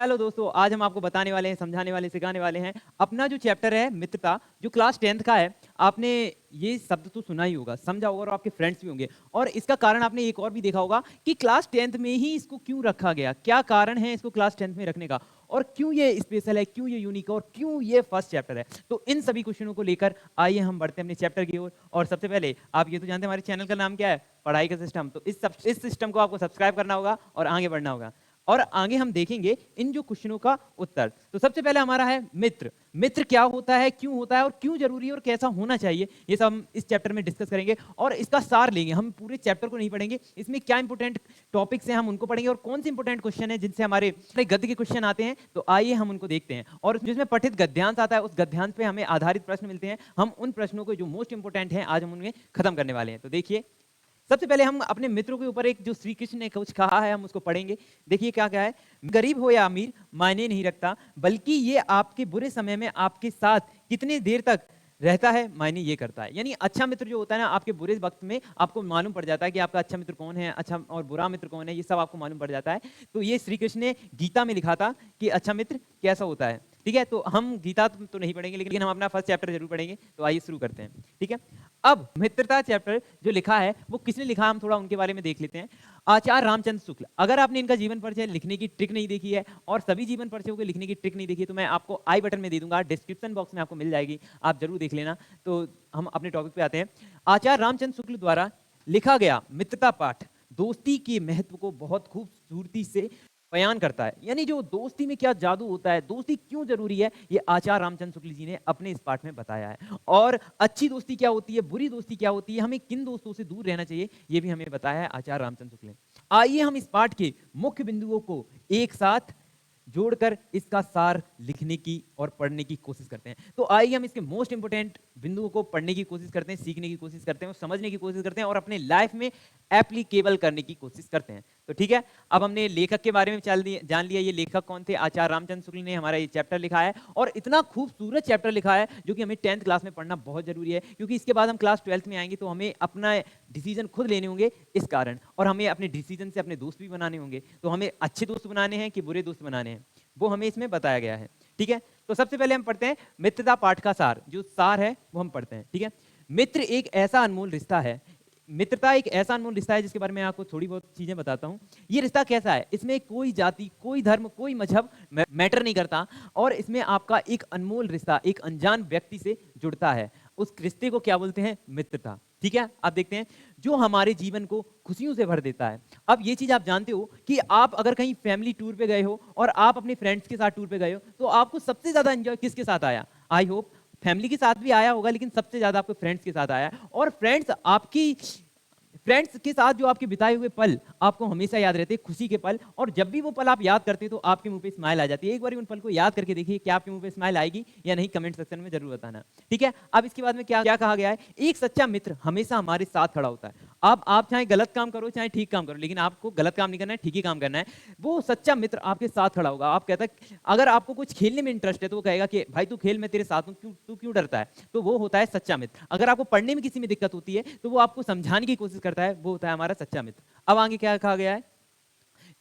Hello दोस्तों, आज हम आपको बताने वाले हैं, समझाने वाले, सिखाने वाले हैं अपना जो चैप्टर है मित्रता, जो क्लास 10th का है। आपने ये शब्द तो सुना ही होगा, समझा होगा और आपके फ्रेंड्स भी होंगे। और इसका कारण आपने एक और भी देखा होगा कि क्लास 10th में ही इसको क्यों रखा गया, क्या कारण है इसको क्लास 10th में रखने का, और क्यों ये स्पेशल है, क्यों ये यूनिक है और क्यों ये फर्स्ट चैप्टर है। तो इन सभी क्वेश्चनों को लेकर आइए हम बढ़ते हैं अपने चैप्टर की ओर। और सबसे पहले आप ये तो जानते हैं हमारे चैनल का नाम क्या है, पढ़ाई का सिस्टम। तो इस सिस्टम को आपको सब्सक्राइब करना होगा और आगे बढ़ना होगा। और आगे हम देखेंगे इन जो क्वेश्चनों का उत्तर। तो सबसे पहले हमारा है मित्र। मित्र क्या होता है, क्यों होता है और क्यों जरूरी है और कैसा होना चाहिए, ये सब हम इस चैप्टर में डिस्कस करेंगे और इसका सार लेंगे। हम पूरे चैप्टर को नहीं पढ़ेंगे, इसमें क्या इंपॉर्टेंट टॉपिक्स हैं हम उनको पढ़ेंगे और कौन से इंपॉर्टेंट क्वेश्चन है जिनसे हमारे गद्य के क्वेश्चन आते हैं। तो आइए हम उनको देखते हैं। और जिसमें पठित गद्यांश आता है उस गद्यांश पे हमें आधारित प्रश्न मिलते हैं। हम उन प्रश्नों को जो मोस्ट इंपॉर्टेंट हैं आज हम उनमें खत्म करने वाले हैं। तो देखिए, सबसे पहले हम अपने मित्रों के ऊपर एक जो श्री कृष्ण ने कुछ कहा है हम उसको पढ़ेंगे। देखिए क्या क्या है। गरीब हो या अमीर मायने नहीं रखता, बल्कि ये आपके बुरे समय में आपके साथ कितनी देर तक रहता है मायने ये करता है। यानी अच्छा मित्र जो होता है ना, आपके बुरे वक्त में आपको मालूम पड़ जाता है कि आपका अच्छा मित्र कौन है, अच्छा और बुरा मित्र कौन है, ये सब आपको मालूम पड़ जाता है। तो ये श्री कृष्ण ने गीता में लिखा था कि अच्छा मित्र कैसा होता है। ठीक है, तो हम गीता तो नहीं पढ़ेंगे, लेकिन हम अपना फर्स्ट चैप्टर जरूर पढ़ेंगे। तो आइए शुरू करते हैं। ठीक है, अब मित्रता चैप्टर जो लिखा है वो किसने लिखा, हम थोड़ा उनके बारे में देख लेते हैं। आचार्य रामचंद्र शुक्ल। अगर आपने इनका जीवन परिचय लिखने की ट्रिक नहीं देखी है और सभी जीवन परिचयों को लिखने की ट्रिक नहीं देखी है, तो मैं आपको आई बटन में दे दूंगा, डिस्क्रिप्शन बॉक्स में आपको मिल जाएगी, आप जरूर देख लेना। तो हम अपने टॉपिक पे आते हैं। आचार्य रामचंद्र शुक्ल द्वारा लिखा गया मित्रता पाठ दोस्ती के महत्व को बहुत खूबसूरती से बयान करता है। यानी जो दोस्ती में क्या जादू होता है, दोस्ती क्यों जरूरी है, ये आचार्य रामचंद्र शुक्ल जी ने अपने इस पाठ में बताया है। और अच्छी दोस्ती क्या होती है, बुरी दोस्ती क्या होती है, हमें किन दोस्तों से दूर रहना चाहिए, ये भी हमें बताया है आचार्य रामचंद्र शुक्ल ने। आइए हम इस पाठ के मुख्य बिंदुओं को एक साथ जोड़कर इसका सार लिखने की और पढ़ने की कोशिश करते हैं। तो आइए हम इसके मोस्ट इंपोर्टेंट बिंदुओं को पढ़ने की कोशिश करते हैं, सीखने की कोशिश करते हैं, समझने की कोशिश करते हैं और अपने लाइफ में एप्लीकेबल करने की कोशिश करते हैं। तो ठीक है, अब हमने लेखक के बारे में जान लिया। ये लेखक कौन थे, आचार्य रामचंद्र शुक्ल ने हमारा ये चैप्टर लिखा है और इतना खूबसूरत चैप्टर लिखा है जो कि हमें 10th क्लास में पढ़ना बहुत जरूरी है, क्योंकि इसके बाद हम क्लास 12th में आएंगे तो हमें अपना डिसीजन खुद लेने होंगे इस कारण, और हमें अपने डिसीजन से अपने दोस्त भी बनाने होंगे। तो हमें अच्छे दोस्त बनाने हैं कि बुरे दोस्त बनाने हैं, वो हमें इसमें बताया गया है। ठीक है, तो सबसे पहले हम पढ़ते हैं मित्रता पाठ का सार। जो सार है वो हम पढ़ते हैं। ठीक है, मित्र एक ऐसा अनमोल रिश्ता है, मित्रता एक ऐसा अनमोल रिश्ता है जिसके बारे में आपको थोड़ी बहुत चीजें बताता हूं। ये रिश्ता कैसा है, इसमें कोई जाति, कोई धर्म, कोई मजहब मैटर नहीं करता, और इसमें आपका एक अनमोल रिश्ता एक अनजान व्यक्ति से जुड़ता है। उस रिश्ते को क्या बोलते हैं, मित्रता। ठीक है, आप देखते हैं जो हमारे जीवन को खुशियों से भर देता है। अब ये चीज आप जानते हो कि आप अगर कहीं फैमिली टूर पे गए हो और आप अपने फ्रेंड्स के साथ टूर पे गए हो, तो आपको सबसे ज्यादा एंजॉय किसके साथ आया। आई होप फैमिली के साथ भी आया होगा, लेकिन सबसे ज्यादा आपको फ्रेंड्स के साथ आया। और फ्रेंड्स के साथ जो आपके बिताए हुए पल आपको हमेशा याद रहते हैं, खुशी के पल। और जब भी वो पल आप याद करते हैं तो आपके मुंह पे स्माइल आ जाती है। एक बार उन पल को याद करके देखिए, क्या आपके मुंह पे स्माइल आएगी या नहीं, कमेंट सेक्शन में जरूर बताना। ठीक है, अब इसके बाद में क्या क्या कहा गया है, एक सच्चा मित्र हमेशा हमारे साथ खड़ा होता है। अब आप चाहे गलत काम करो चाहे ठीक काम करो, लेकिन आपको गलत काम नहीं करना है, ठीक ही काम करना है। वो सच्चा मित्र आपके साथ खड़ा होगा। आप कहता है अगर आपको कुछ खेलने में इंटरेस्ट है तो वो कहेगा कि भाई तू खेल, मैं तेरे साथ हूं, तू क्यों डरता है। तो वो होता है सच्चा मित्र। अगर आपको पढ़ने में किसी में दिक्कत होती है तो वो आपको समझाने की कोशिश करता है, वो होता है हमारा सच्चा मित्र। अब आगे क्या कहा गया है,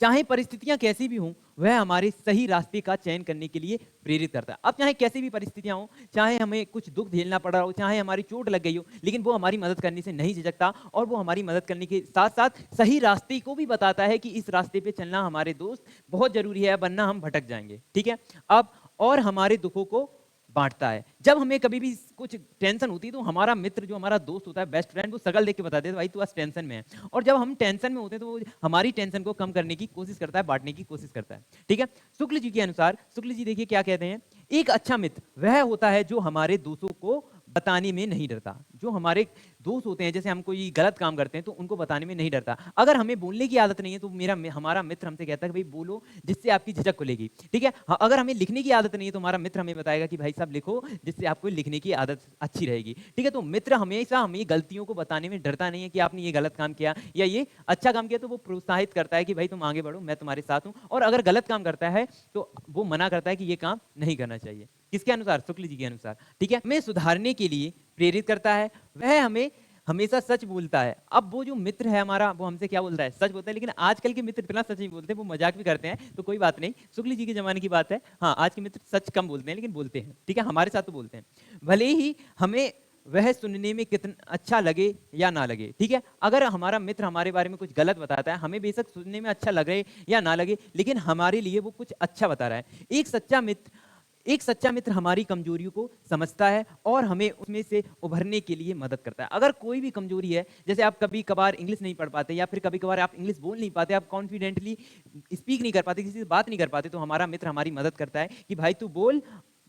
चाहे परिस्थितियां कैसी भी हों, वह हमारे सही रास्ते का चयन करने के लिए प्रेरित करता है। अब चाहे कैसी भी परिस्थितियां हो, चाहे हमें कुछ दुख झेलना पड़ रहा हो, चाहे हमारी चोट लग गई हो, लेकिन वो हमारी मदद करने से नहीं झिझकता, और वो हमारी मदद करने के साथ साथ सही रास्ते को भी बताता है कि इस रास्ते पे चलना हमारे दोस्त बहुत जरूरी है, वरना हम भटक जाएंगे। ठीक है, अब और हमारे दुखों को बांटता है। जब हमें कभी भी कुछ टेंशन होती है तो हमारा मित्र, जो हमारा दोस्त होता है, बेस्ट फ्रेंड, वो शक्ल देख के बताते हैं भाई तू आज टेंशन में है। और जब हम टेंशन में होते हैं तो वो हमारी टेंशन को कम करने की कोशिश करता है, बांटने की कोशिश करता है। ठीक है, शुक्ल जी के अनुसार, शुक्ल जी देखिए क्या कहते हैं, एक अच्छा मित्र वह होता है जो हमारे दोस्तों को बताने में नहीं डरता। जो हमारे दोस्त होते हैं, जैसे हम कोई गलत काम करते हैं तो उनको बताने में नहीं डरता। अगर हमें बोलने की आदत नहीं है तो हमारा मित्र हमसे कहता है कि भाई बोलो, जिससे आपकी झिझक खुलेगी। ठीक है, अगर हमें लिखने की आदत नहीं है तो हमारा मित्र हमें बताएगा कि भाई साहब लिखो, जिससे आपको लिखने की आदत अच्छी रहेगी। ठीक है, तो मित्र हमेशा हमें गलतियों को बताने में डरता नहीं है कि आपने ये गलत काम किया या ये अच्छा काम किया, तो वो प्रोत्साहित करता है कि भाई तुम आगे बढ़ो, मैं तुम्हारे साथ हूं। और अगर गलत काम करता है तो वो मना करता है कि ये काम नहीं करना चाहिए। किसके अनुसार, शुक्ल जी के अनुसार। ठीक है, हमें सुधारने के लिए प्रेरित करता है, वह हमें हमेशा सच बोलता है। अब वो जो मित्र है हमारा, वो हमसे क्या बोलता है? सच बोलता है। लेकिन आजकल के मित्र इतना सच नहीं बोलते, वो मजाक भी करते हैं, तो कोई बात नहीं, शुक्ल जी के जमाने की बात है। हाँ, आज के मित्र सच कम बोलते हैं, लेकिन बोलते हैं, ठीक है, हमारे साथ तो बोलते हैं, भले ही हमें वह सुनने में कितना अच्छा लगे या ना लगे, ठीक है। अगर हमारा मित्र हमारे बारे में कुछ गलत बताता है, हमें बेशक सुनने में अच्छा लगे या ना लगे, लेकिन हमारे लिए वो कुछ अच्छा बता रहा है। एक सच्चा मित्र हमारी कमजोरियों को समझता है और हमें उसमें से उभरने के लिए मदद करता है। अगर कोई भी कमजोरी है, जैसे आप कभी कभार इंग्लिश नहीं पढ़ पाते, या फिर कभी कभार आप इंग्लिश बोल नहीं पाते, आप कॉन्फिडेंटली स्पीक नहीं कर पाते, किसी से बात नहीं कर पाते, तो हमारा मित्र हमारी मदद करता है कि भाई तू बोल,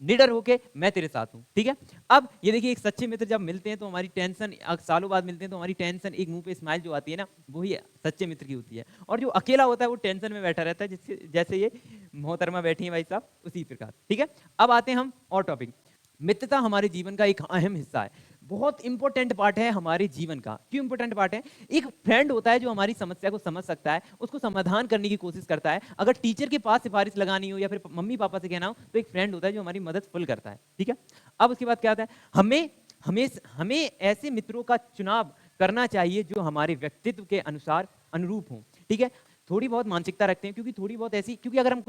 निडर होके, मैं तेरे साथ हूं, ठीक है। अब ये देखिए, एक सच्चे मित्र जब मिलते हैं तो हमारी टेंशन, सालों बाद मिलते हैं तो हमारी टेंशन, एक मुंह पे स्माइल जो आती है ना, वही सच्चे मित्र की होती है। और जो अकेला होता है वो टेंशन में बैठा रहता है, जिससे जैसे ये मोहतरमा बैठी है भाई साहब, उसी प्रकार, ठीक है। अब आते हैं हम और टॉपिक। मित्रता हमारे जीवन का एक अहम हिस्सा है, बहुत इंपॉर्टेंट पार्ट है हमारे जीवन का। क्यों इंपॉर्टेंट पार्ट है? एक फ्रेंड होता है जो हमारी समस्या को समझ सकता है, उसको समाधान करने की कोशिश करता है। अगर टीचर के पास सिफारिश लगानी हो या फिर मम्मी पापा से कहना हो, तो एक फ्रेंड होता है जो हमारी मदद फुल करता है, ठीक है। अब उसके बाद क्या आता है? हमें हमें हमें ऐसे मित्रों का चुनाव करना चाहिए जो हमारे व्यक्तित्व के अनुसार अनुरूप हों, ठीक है। थोड़ी बहुत मानसिकता रखते हैं, क्योंकि थोड़ी बहुत ऐसी, क्योंकि अगर हम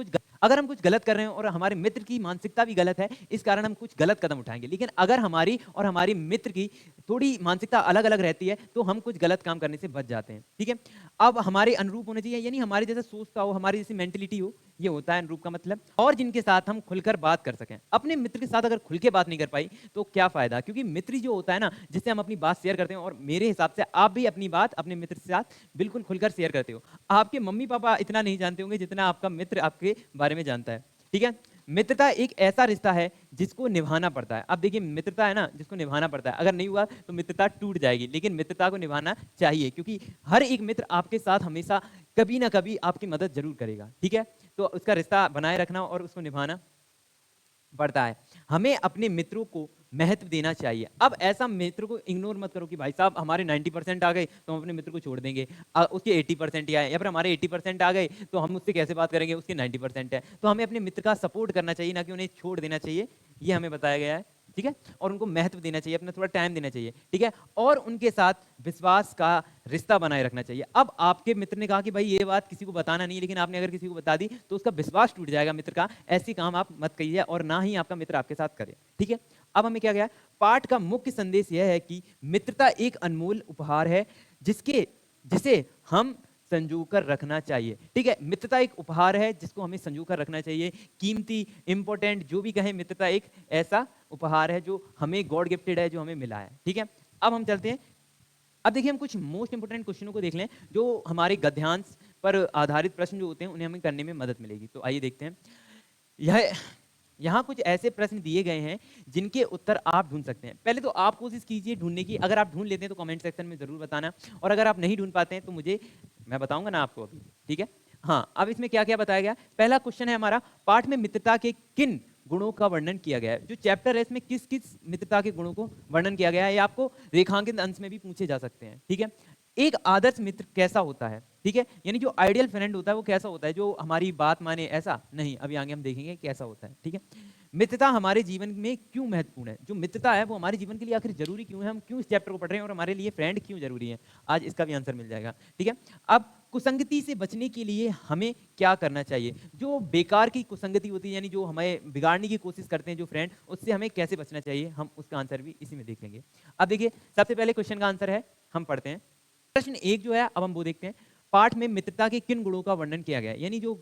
कुछ गलत कर रहे हैं और हमारे मित्र की मानसिकता भी गलत है, इस कारण हम कुछ गलत कदम उठाएंगे। लेकिन अगर हमारी और हमारी मित्र की थोड़ी मानसिकता अलग अलग रहती है, तो हम कुछ गलत काम करने से बच जाते हैं, ठीक है। अब हमारे अनुरूप होने चाहिए, यानी हमारे जैसा सोचता हो, हमारी जैसी मेंटेलिटी हो, ये होता है अनुरूप का मतलब। और जिनके साथ हम खुलकर बात कर सकें। अपने मित्र के साथ अगर खुल के बात नहीं कर पाई तो क्या फायदा? क्योंकि मित्र जो होता है ना, जिससे हम अपनी बात शेयर करते हैं, और मेरे हिसाब से आप भी अपनी बात अपने मित्र के साथ बिल्कुल खुलकर शेयर करते हो। आपके मम्मी पापा इतना नहीं जानते होंगे जितना आपका मित्र आपके बारे में जानता है, ठीक है। मित्रता एक ऐसा रिश्ता है जिसको निभाना पड़ता है। अब देखिए, मित्रता है ना, जिसको निभाना पड़ता है, अगर नहीं हुआ तो मित्रता टूट जाएगी, लेकिन मित्रता को निभाना चाहिए, क्योंकि हर एक मित्र आपके साथ हमेशा कभी ना कभी आपकी मदद जरूर करेगा, ठीक है। तो उसका रिश्ता बनाए रखना और उसको निभाना पड़ता है। हमें अपने मित्रों को महत्व देना चाहिए। अब ऐसा मित्र को इग्नोर मत करो कि भाई साहब हमारे 90% आ गए तो हम अपने मित्र को छोड़ देंगे, उसके 80% ही आए, या फिर हमारे 80% आ गए तो हम उससे कैसे बात करेंगे, उसके 90% है। तो हमें अपने मित्र का सपोर्ट करना चाहिए, ना कि उन्हें छोड़ देना चाहिए, ये हमें बताया गया है, ठीक है। और उनको महत्व देना चाहिए, अपना थोड़ा टाइम देना चाहिए, ठीक है। और उनके साथ विश्वास का रिश्ता बनाए रखना चाहिए। अब आपके मित्र ने कहा कि भाई ये बात किसी को बताना नहीं है, लेकिन आपने अगर किसी को बता दी तो उसका विश्वास टूट जाएगा मित्र का। ऐसी काम आप मत करिए, और ना ही आपका मित्र आपके साथ करे, ठीक है। अब हमें क्या गया? पाठ का मुख्य संदेश यह है कि मित्रता एक अनमोल उपहार है, जिसे हम संजो कर रखना चाहिए, ठीक है। मित्रता एक उपहार है जिसको हमें संजो कर रखना चाहिए। कीमती, इंपॉर्टेंट, जो भी कहें, मित्रता एक ऐसा उपहार है जो हमें गॉड गिफ्टेड है, जो हमें मिला है, ठीक है। अब हम चलते हैं। अब देखिए, हम कुछ मोस्ट इंपोर्टेंट क्वेश्चनों को देख लें, जो हमारे गद्यांश पर आधारित प्रश्न जो होते हैं, उन्हें हमें करने में मदद मिलेगी। तो आइए देखते हैं। यह यहाँ कुछ ऐसे प्रश्न दिए गए हैं जिनके उत्तर आप ढूंढ सकते हैं। पहले तो आप कोशिश कीजिए ढूंढने की। अगर आप ढूंढ लेते हैं तो कमेंट सेक्शन में जरूर बताना, और अगर आप नहीं ढूंढ पाते हैं तो मैं बताऊंगा ना आपको अभी, ठीक है। हाँ, अब इसमें क्या क्या बताया गया? पहला क्वेश्चन है हमारा, पाठ में मित्रता के किन गुणों का वर्णन किया गया है। जो चैप्टर है इसमें किस किस मित्रता के गुणों को वर्णन किया गया है, ये आपको रेखांकित अंश में भी पूछे जा सकते हैं, ठीक है। एक आदर्श मित्र कैसा होता है, ठीक है, यानी जो आइडियल फ्रेंड होता है वो कैसा होता है, जो हमारी बात माने, ऐसा नहीं, अभी आगे हम देखेंगे कैसा होता है, ठीक है। मित्रता हमारे जीवन में क्यों महत्वपूर्ण है? जो मित्रता है वो हमारे जीवन के लिए आखिर जरूरी क्यों है, हम क्यों इस चैप्टर को पढ़ रहे हैं, और हमारे लिए फ्रेंड क्यों जरूरी है, आज इसका भी आंसर मिल जाएगा, ठीक है। अब कुसंगति से बचने के लिए हमें क्या करना चाहिए? जो बेकार की कुसंगति होती है, यानी जो हमें बिगाड़ने की कोशिश करते हैं जो फ्रेंड, उससे हमें कैसे बचना चाहिए, हम उसका आंसर भी इसी में देख लेंगे। अब देखिए, सबसे पहले क्वेश्चन का आंसर है, हम पढ़ते हैं। प्रश्न एक जो है, अब हम वो देखते हैं। पाठ में मित्रता के किन गुणों का वर्णन किया गया है, यानी जो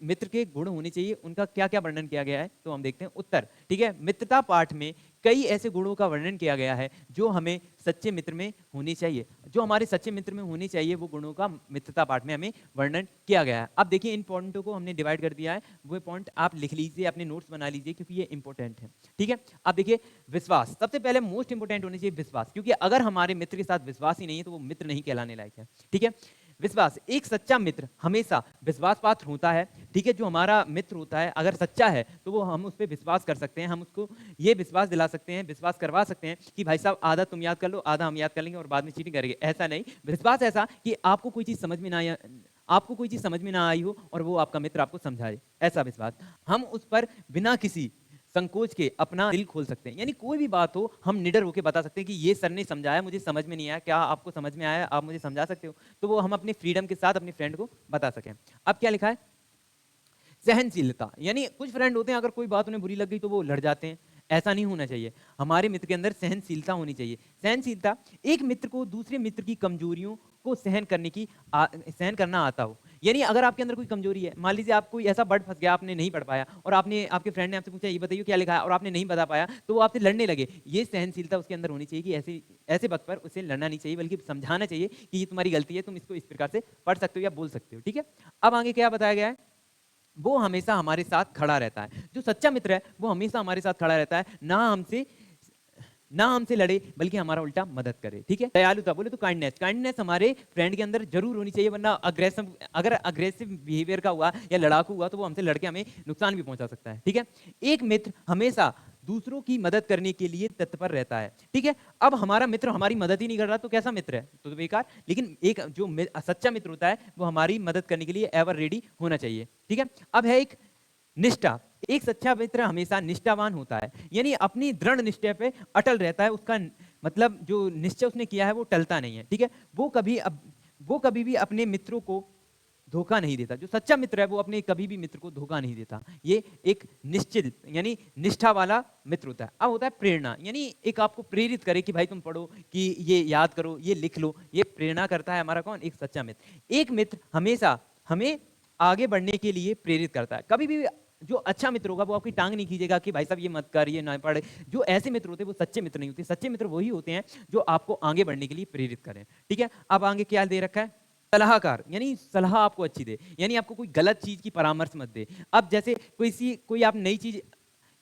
मित्र के गुण होने चाहिए उनका क्या क्या वर्णन किया गया है, तो हम देखते हैं उत्तर, ठीक है। मित्रता पाठ में कई ऐसे गुणों का वर्णन किया गया है जो हमें सच्चे मित्र में होनी चाहिए। जो हमारे सच्चे मित्र में होनी चाहिए, वो गुणों का मित्रता पाठ में हमें वर्णन किया गया है। अब देखिए, इन पॉइंटों को हमने डिवाइड कर दिया है, वो पॉइंट आप लिख लीजिए, अपने नोट्स बना लीजिए, क्योंकि ये इंपॉर्टेंट है, ठीक है। अब देखिए, विश्वास सबसे पहले मोस्ट इंपोर्टेंट होनी चाहिए, विश्वास, क्योंकि अगर हमारे मित्र के साथ विश्वास ही नहीं है तो वो मित्र नहीं कहलाने लायक है, ठीक है। विश्वास, एक सच्चा मित्र हमेशा विश्वास पात्र होता है, ठीक है। जो हमारा मित्र होता है अगर सच्चा है तो वो हम उस पर विश्वास कर सकते हैं, हम उसको ये विश्वास दिला सकते हैं, विश्वास करवा सकते हैं कि भाई साहब आधा तुम याद कर लो, आधा हम याद कर लेंगे और बाद में चीटिंग करेंगे, ऐसा नहीं। विश्वास ऐसा कि आपको कोई चीज समझ में ना आई हो और वो आपका मित्र आपको समझाए, ऐसा विश्वास। हम उस पर बिना किसी संकोच के अपना दिल खोल सकते हैं। यानी कोई भी बात हो हम निडर होकर बता सकते हैं कि ये सर ने समझाया, मुझे समझ में नहीं आया, क्या आपको समझ में आया, आप मुझे समझा सकते हो? तो वो हम अपनी फ्रीडम के साथ अपने फ्रेंड को बता सकें। अब क्या लिखा है? सहनशीलता। यानी कुछ फ्रेंड होते हैं अगर कोई बात उन्हें बुरी लग गई तो वो लड़ जाते हैं, ऐसा नहीं होना चाहिए। हमारे मित्र के अंदर सहनशीलता होनी चाहिए। सहनशीलता, एक मित्र को दूसरे मित्र की कमजोरियों को सहन करना आता हो। यानी अगर आपके अंदर कोई कमजोरी है, मान लीजिए आप कोई ऐसा वर्ड फंस गया, आपने नहीं पढ़ पाया और आपके फ्रेंड ने आपसे पूछा ये बताइए क्या लिखा है और आपने नहीं बता पाया, तो वो आपसे लड़ने लगे। ये सहनशीलता उसके अंदर होनी चाहिए कि ऐसे ऐसे वक्त पर उसे लड़ना नहीं चाहिए, बल्कि समझाना चाहिए कि ये तुम्हारी गलती है, तुम इसको इस प्रकार से पढ़ सकते हो या बोल सकते हो। ठीक है, अब आगे क्या बताया गया है? वो हमेशा हमारे साथ खड़ा रहता है। जो सच्चा मित्र है वो हमेशा हमारे साथ खड़ा रहता है, ना हमसे लड़े बल्कि हमारा उल्टा मदद करे। ठीक है, दयालुता बोले तो काइंडनेस। काइंडनेस हमारे फ्रेंड के अंदर जरूर होनी चाहिए, वरना अगर अग्रेसिव बिहेवियर का हुआ या लड़ाकू हुआ तो वो हमसे लड़के हमें नुकसान भी पहुंचा सकता है। ठीक है, एक मित्र हमेशा दूसरों की मदद करने के लिए तत्पर रहता है। ठीक है, अब हमारा मित्र हमारी मदद ही नहीं कर रहा तो कैसा मित्र है? तो बेकार। लेकिन एक जो सच्चा मित्र होता है वो हमारी मदद करने के लिए एवर रेडी होना चाहिए। ठीक है, अब है एक निष्ठा। एक सच्चा मित्र हमेशा निष्ठावान होता है, यानी अपनी दृढ़ निष्ठा पे अटल रहता है। उसका मतलब जो निश्चय उसने किया है वो टलता नहीं है। ठीक है, वो कभी भी अपने मित्रों को धोखा नहीं देता। जो सच्चा मित्र है वो अपने कभी भी मित्र को धोखा नहीं देता। ये एक निश्चित यानी निष्ठा वाला मित्र होता है। अब होता है प्रेरणा, यानी एक आपको प्रेरित करे कि भाई तुम पढ़ो, कि ये याद करो, ये लिख लो। ये प्रेरणा करता है हमारा कौन? एक सच्चा मित्र। एक मित्र हमेशा हमें आगे बढ़ने के लिए प्रेरित करता है। कभी भी जो अच्छा मित्र होगा वो आपकी टांग नहीं खींचेगा कि भाई साहब ये मत कर, ये ना पढ़। जो ऐसे मित्र होते हैं वो सच्चे मित्र नहीं होते। सच्चे मित्र वही होते हैं जो आपको आगे बढ़ने के लिए प्रेरित करें। ठीक है, अब आगे क्या दे रखा है? सलाहकार, यानी सलाह आपको अच्छी दे, यानी आपको कोई गलत चीज की परामर्श मत दे। अब जैसे कोई आप नई चीज,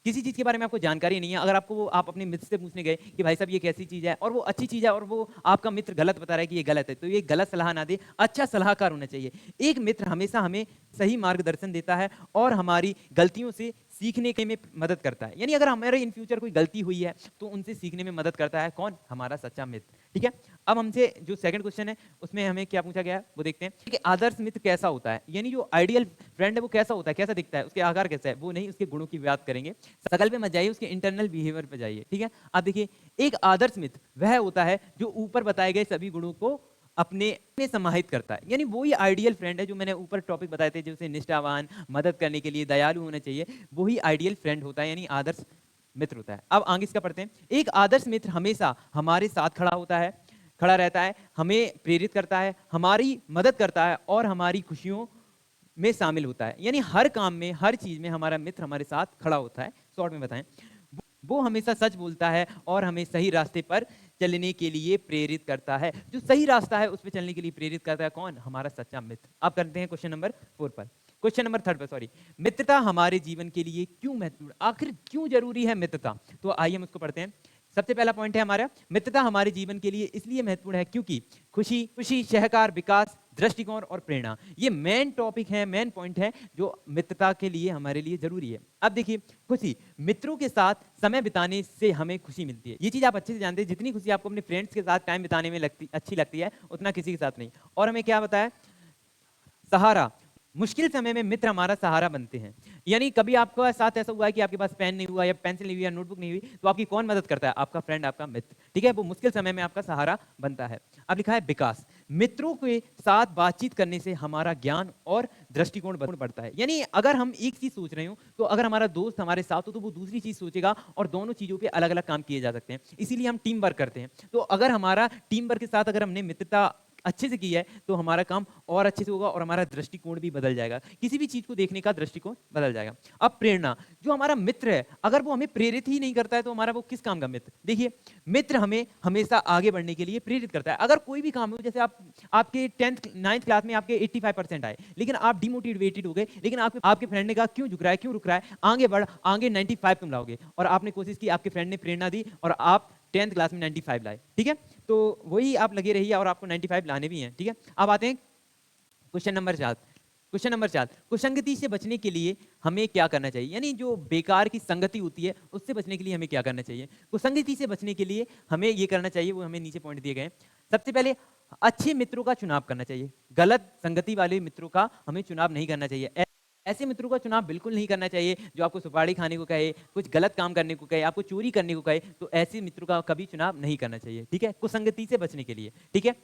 किसी चीज के बारे में आपको जानकारी नहीं है, अगर आप अपने मित्र से पूछने गए कि भाई साहब ये कैसी चीज है और वो अच्छी चीज है और वो आपका मित्र गलत बता रहा है कि ये गलत है, तो ये गलत सलाह ना दे, अच्छा सलाहकार होना चाहिए। एक मित्र हमेशा हमें सही मार्गदर्शन देता है और हमारी गलतियों से सीखने के में मदद करता है। यानी अगर हमारे इन फ्यूचर कोई गलती हुई है तो उनसे सीखने में मदद करता है कौन? हमारा सच्चा मित्र। ठीक है, अब हमसे जो सेकंड क्वेश्चन है उसमें हमें क्या पूछा गया है वो देखते हैं कि आदर्श मित्र कैसा होता है। यानी जो आइडियल फ्रेंड है वो कैसा होता है, कैसा दिखता है, उसके आकार कैसा है, वो नहीं, उसके गुणों की बात करेंगे। शकल पे मत जाइए, उसके इंटरनल बिहेवियर पे जाइए। ठीक है, अब देखिए, एक आदर्श मित्र वह होता है जो ऊपर बताए गए सभी गुणों को अपने में समाहित करता है। यानी वही आइडियल फ्रेंड है जो मैंने ऊपर टॉपिक बताए थे, जैसे निष्ठावान, मदद करने के लिए दयालु होना चाहिए, वही आइडियल फ्रेंड होता है, यानी आदर्श मित्र होता है। अब आगे इसका पढ़ते हैं। एक आदर्श मित्र हमेशा हमारे साथ खड़ा रहता है, हमें प्रेरित करता है, हमारी मदद करता है और हमारी खुशियों में शामिल होता है। यानी हर काम में, हर चीज में हमारा मित्र हमारे साथ खड़ा होता है। शॉर्ट में बताएं, वो हमेशा सच बोलता है और हमें सही रास्ते पर चलने के लिए प्रेरित करता है। जो सही रास्ता है उस पर चलने के लिए प्रेरित करता है कौन? हमारा सच्चा मित्र। अब करते हैं क्वेश्चन नंबर 4 पर, क्वेश्चन नंबर 3 पर, सॉरी। मित्रता हमारे जीवन के लिए क्यों महत्वपूर्ण, आखिर क्यों जरूरी है मित्रता? तो आइए हम उसको पढ़ते हैं। सबसे पहला पॉइंट है हमारा, मित्रता हमारे जीवन के लिए इसलिए महत्वपूर्ण है क्योंकि खुशी, सहकार, विकास, दृष्टिकोण और प्रेरणा, ये मेन टॉपिक है, मेन पॉइंट है जो मित्रता के लिए हमारे लिए जरूरी है। अब देखिए, खुशी, मित्रों के साथ समय बिताने से हमें खुशी मिलती है। ये चीज आप अच्छे से जानते हैं, जितनी खुशी आपको अपने फ्रेंड्स के साथ टाइम बिताने में अच्छी लगती है, उतना किसी के साथ नहीं। और हमें क्या बताया? सहारा, मुश्किल समय में मित्र हमारा सहारा बनते हैं। यानी कभी आपके साथ ऐसा हुआ है कि आपके पास पेन नहीं हुआ या पेंसिल नहीं हुई या नोटबुक नहीं हुई, तो आपकी कौन मदद करता है? आपका फ्रेंड, आपका मित्र। ठीक है, वो मुश्किल समय में आपका सहारा बनता है। अब लिखा है विकास, मित्रों के साथ बातचीत करने से हमारा ज्ञान और दृष्टिकोण बढ़ता है। यानी अगर हम एक चीज सोच रहे हो तो अगर हमारा दोस्त हमारे साथ हो तो वो दूसरी चीज सोचेगा और दोनों चीजों पे अलग अलग काम किए जा सकते हैं। इसीलिए हम टीम वर्क करते हैं। तो अगर हमारा टीम वर्क के साथ अगर हमने मित्रता अच्छे से की है तो हमारा काम और अच्छे से होगा और हमारा दृष्टिकोण भी बदल जाएगा, किसी भी चीज को देखने का दृष्टिकोण बदल जाएगा। अब प्रेरणा, जो हमारा मित्र है अगर वो हमें प्रेरित ही नहीं करता है तो हमारा वो किस काम का मित्र? देखिए, मित्र हमें हमेशा आगे बढ़ने के लिए प्रेरित करता है। अगर कोई भी काम हो, जैसे आपके 10th 9th क्लास में आपके 85% आए लेकिन आप डिमोटिवेटेड हो गए, लेकिन आपके फ्रेंड ने कहा क्यों झुक रहा है, क्यों रुक रहा है, आगे बढ़, आगे 95 तुम लाओगे, और आपने कोशिश की, आपके फ्रेंड ने प्रेरणा दी और आप 10th क्लास में 95 लाए। ठीक है, तो वही आप लगे रहिए और आपको 95 लाने भी हैं। ठीक है, अब आते हैं क्वेश्चन नंबर 4। क्वेश्चन नंबर 4, कुसंगति से बचने के लिए हमें क्या करना चाहिए? यानी जो बेकार की संगति होती है उससे बचने के लिए हमें क्या करना चाहिए? कुसंगति से बचने के लिए हमें ये करना चाहिए, वो हमें नीचे पॉइंट दिए गए हैं। सबसे पहले अच्छे मित्रों का चुनाव करना चाहिए, गलत संगति वाले मित्रों का हमें चुनाव नहीं करना चाहिए। ऐसे मित्रों का चुनाव बिल्कुल नहीं करना चाहिए जो आपको सुपारी खाने को कहे, कुछ गलत काम करने को कहे, आपको चोरी करने को कहे, तो ऐसे मित्रों का कभी चुनाव नहीं करना चाहिए, ठीक है? कुसंगति से बचने के लिए, ठीक है?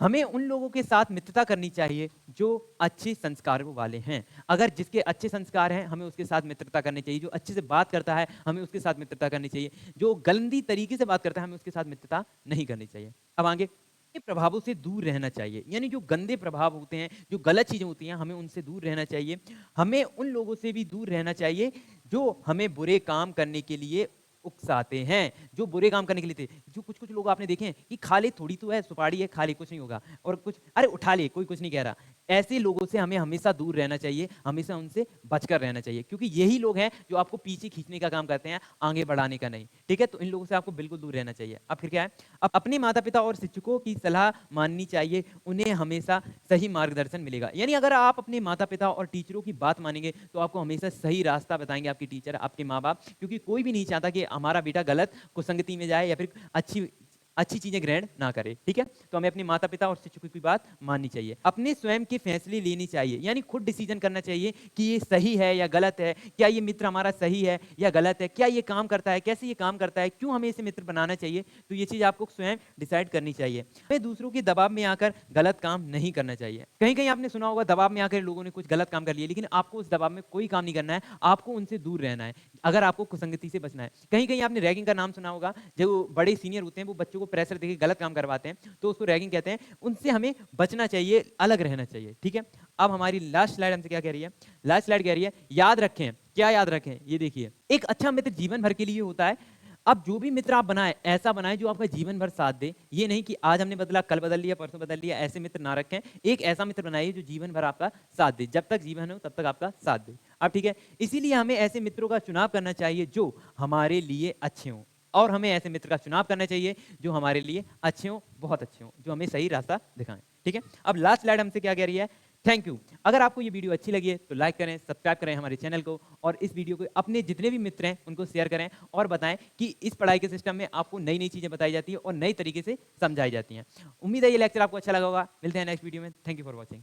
हमें उन लोगों के साथ मित्रता करनी चाहिए जो अच्छे संस्कारों वाले हैं। अगर जिसके अच्छे संस्कार हैं, हमें उसके साथ मित्रता करनी चाहिए। जो अच्छे से बात करता है, हमें उसके साथ मित्रता करनी चाहिए। जो गंदी तरीके से बात करता है, हमें उसके साथ मित्रता नहीं करनी चाहिए। अब आगे ये प्रभावों से दूर रहना चाहिए, यानी जो गंदे प्रभाव होते हैं, जो गलत चीजें होती हैं, हमें उनसे दूर रहना चाहिए। हमें उन लोगों से भी दूर रहना चाहिए जो हमें बुरे काम करने के लिए उकसाते हैं, जो बुरे काम करने के लिए थे। जो कुछ-कुछ लोग आपने देखे हैं कि खा ले, थोड़ी तो है, सुपारी है, खा ले, कुछ नहीं होगा। और कुछ अरे उठा ले, कोई कुछ नहीं कह रहा। ऐसे लोगों से हमें हमेशा दूर रहना चाहिए, हमेशा उनसे बचकर रहना चाहिए, क्योंकि यही लोग हैं जो आपको पीछे खींचने का काम करते हैं, आगे बढ़ाने का नहीं। ठीक है? तो इन लोगों से आपको बिल्कुल दूर रहना चाहिए। अब फिर क्या है? अब अपने माता-पिता और शिक्षकों की सलाह माननी चाहिए, उन्हें हमेशा सही मार्गदर्शन मिलेगा। यानी अगर आप अपने माता-पिता और टीचरों की बात मानेंगे, तो आपको हमेशा सही रास्ता बताएँगे आपके टीचर, आपके माँ-बाप, क्योंकि कोई भी नहीं चाहता कि हमारा बेटा गलत कुसंगति में जाए या फिर अच्छी अच्छी चीजें ग्रहण ना करे, ठीक है? तो हमें अपने माता पिता और शिक्षकों की बात माननी चाहिए। अपने स्वयं के फैसले लेनी चाहिए, यानी खुद डिसीजन करना चाहिए कि ये सही है या गलत है, क्या ये मित्र हमारा सही है या गलत है, क्या ये काम करता है, कैसे ये काम करता है, क्यों हमें इसे मित्र बनाना चाहिए। तो ये चीज आपको स्वयं डिसाइड करनी चाहिए। हमें दूसरों के दबाव में आकर गलत काम नहीं करना चाहिए। कहीं कहीं आपने सुना होगा दबाव में आकर लोगों ने कुछ गलत काम कर लिया, लेकिन आपको उस दबाव में कोई काम नहीं करना है, आपको उनसे दूर रहना है अगर आपको कुसंगति से बचना है। कहीं कहीं आपने रैगिंग का नाम सुना होगा, जो बड़े सीनियर होते हैं वो बच्चों को प्रेशर देके गलत काम करवाते हैं, तो उसको रैगिंग कहते हैं। उनसे हमें बचना चाहिए, अलग रहना चाहिए, ठीक है? अब हमारी लास्ट स्लाइड हमसे क्या कह रही है? लास्ट स्लाइड कह रही है याद रखें। क्या याद रखें? ये देखिए, एक अच्छा मित्र जीवन भर के लिए होता है। अब जो भी मित्र आप बनाए, ऐसा बनाए जो आपका जीवन भर साथ दे। ये नहीं कि आज हमने बदला, कल बदल लिया, परसों बदल लिया, ऐसे मित्र ना रखें। एक ऐसा मित्र बनाइए जो जीवन भर आपका साथ दे, जब तक जीवन हो तब तक आपका साथ दे। अब ठीक है, इसीलिए हमें ऐसे मित्रों का चुनाव करना चाहिए जो हमारे लिए अच्छे हों, और हमें ऐसे मित्र का चुनाव करना चाहिए जो हमारे लिए अच्छे हों, बहुत अच्छे हों, जो हमें सही रास्ता दिखाएं, ठीक है? अब लास्ट स्लाइड हमसे क्या कह रही है? Thank you. अगर आपको ये वीडियो अच्छी लगी है तो लाइक करें, सब्सक्राइब करें हमारे चैनल को, और इस वीडियो को अपने जितने भी मित्र हैं उनको शेयर करें, और बताएं कि इस पढ़ाई के सिस्टम में आपको नई नई चीजें बताई जाती है और नई तरीके से समझाई जाती हैं। उम्मीद है ये लेक्चर आपको अच्छा लगा होगा। मिलते हैं नेक्स्ट वीडियो में। Thank you for watching.